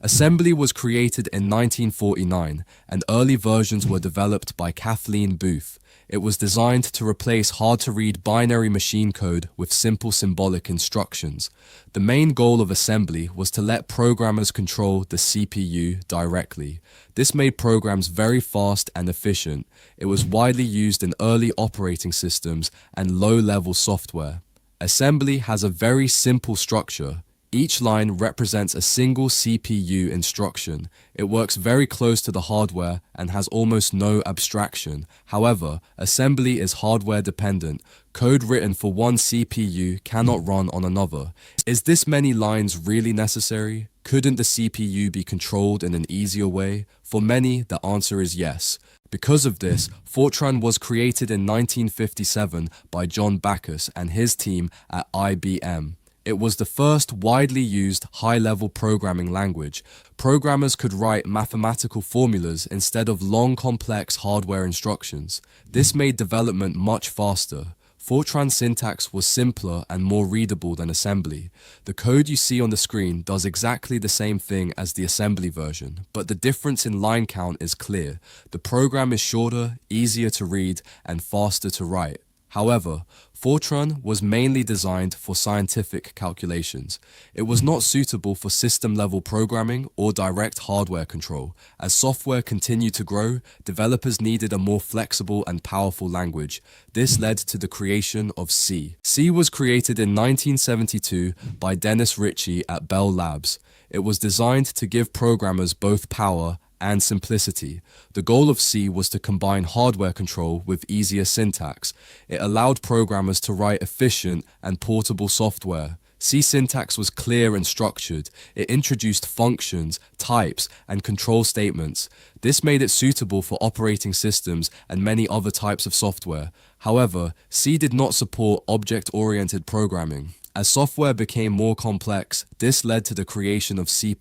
Assembly was created in 1949, and early versions were developed by Kathleen Booth. It was designed to replace hard-to-read binary machine code with simple symbolic instructions. The main goal of assembly was to let programmers control the CPU directly. This made programs very fast and efficient. It was widely used in early operating systems and low-level software. Assembly has a very simple structure. Each line represents a single CPU instruction. It works very close to the hardware and has almost no abstraction. However, assembly is hardware dependent. Code written for one CPU cannot run on another. Is this many lines really necessary? Couldn't the CPU be controlled in an easier way? For many, the answer is yes. Because of this, Fortran was created in 1957 by John Backus and his team at IBM. It was the first widely used high-level programming language. Programmers could write mathematical formulas instead of long, complex hardware instructions. This made development much faster. Fortran syntax was simpler and more readable than assembly. The code you see on the screen does exactly the same thing as the assembly version, but the difference in line count is clear. The program is shorter, easier to read, and faster to write. However, Fortran was mainly designed for scientific calculations. It was not suitable for system-level programming or direct hardware control. As software continued to grow, developers needed a more flexible and powerful language. This led to the creation of C. C was created in 1972 by Dennis Ritchie at Bell Labs. It was designed to give programmers both power and simplicity. The goal of C was to combine hardware control with easier syntax. It allowed programmers to write efficient and portable software. C syntax was clear and structured. It introduced functions, types, and control statements. This made it suitable for operating systems and many other types of software. However, C did not support object-oriented programming. As software became more complex, this led to the creation of C++.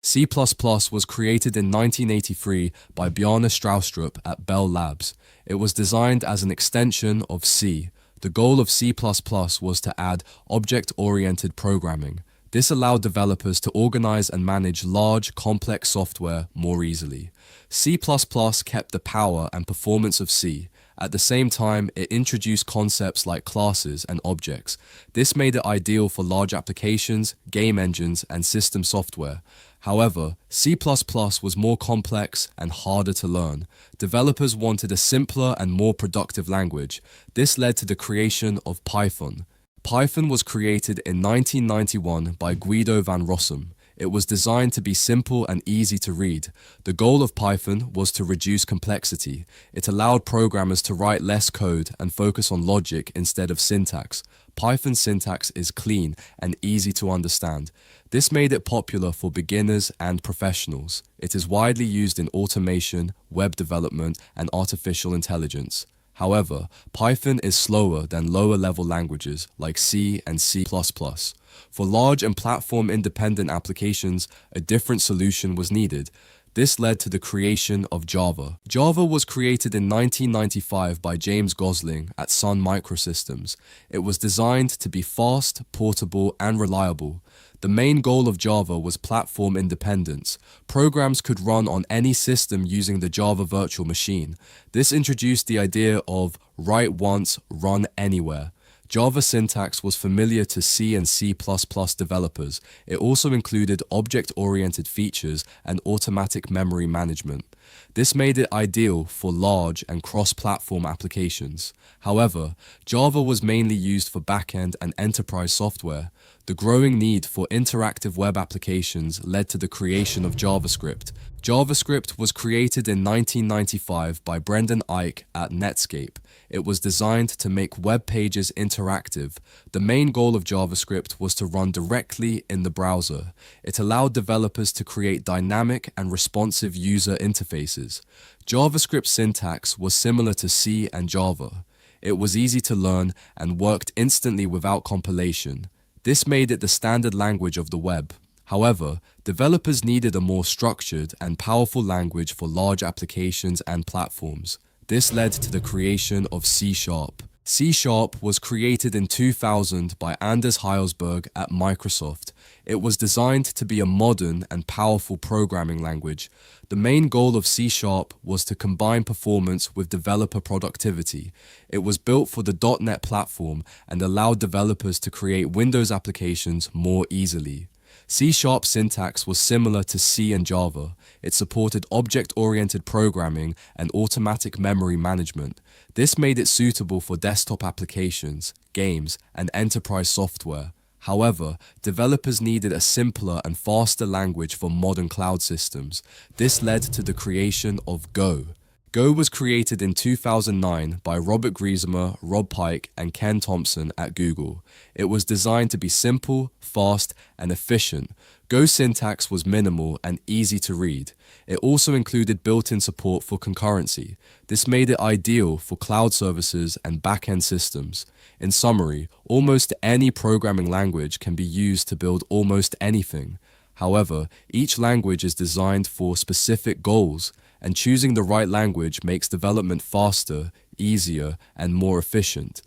C++ was created in 1983 by Bjarne Stroustrup at Bell Labs. It was designed as an extension of C. The goal of C++ was to add object-oriented programming. This allowed developers to organize and manage large, complex software more easily. C++ kept the power and performance of C. At the same time, it introduced concepts like classes and objects. This made it ideal for large applications, game engines, and system software. However, C++ was more complex and harder to learn. Developers wanted a simpler and more productive language. This led to the creation of Python. Python was created in 1991 by Guido van Rossum. It was designed to be simple and easy to read. The goal of Python was to reduce complexity. It allowed programmers to write less code and focus on logic instead of syntax. Python syntax is clean and easy to understand. This made it popular for beginners and professionals. It is widely used in automation, web development, and artificial intelligence. However, Python is slower than lower-level languages like C and C++. For large and platform-independent applications, a different solution was needed. This led to the creation of Java. Java was created in 1995 by James Gosling at Sun Microsystems. It was designed to be fast, portable, and reliable. The main goal of Java was platform independence. Programs could run on any system using the Java virtual machine. This introduced the idea of write once, run anywhere. Java syntax was familiar to C and C++ developers. It also included object-oriented features and automatic memory management. This made it ideal for large and cross-platform applications. However, Java was mainly used for back-end and enterprise software. The growing need for interactive web applications led to the creation of JavaScript. JavaScript was created in 1995 by Brendan Eich at Netscape. It was designed to make web pages interactive. The main goal of JavaScript was to run directly in the browser. It allowed developers to create dynamic and responsive user interfaces. JavaScript syntax was similar to C and Java. It was easy to learn and worked instantly without compilation. This made it the standard language of the web. However, developers needed a more structured and powerful language for large applications and platforms. This led to the creation of C#. C# was created in 2000 by Anders Heilsberg at Microsoft. It was designed to be a modern and powerful programming language. The main goal of C# was to combine performance with developer productivity. It was built for the .NET platform and allowed developers to create Windows applications more easily. C# syntax was similar to C and Java. It supported object-oriented programming and automatic memory management. This made it suitable for desktop applications, games, and enterprise software. However, developers needed a simpler and faster language for modern cloud systems. This led to the creation of Go. Go was created in 2009 by Robert Griesemer, Rob Pike, and Ken Thompson at Google. It was designed to be simple, fast, and efficient. Go syntax was minimal and easy to read. It also included built-in support for concurrency. This made it ideal for cloud services and back-end systems. In summary, almost any programming language can be used to build almost anything. However, each language is designed for specific goals, and choosing the right language makes development faster, easier, and more efficient.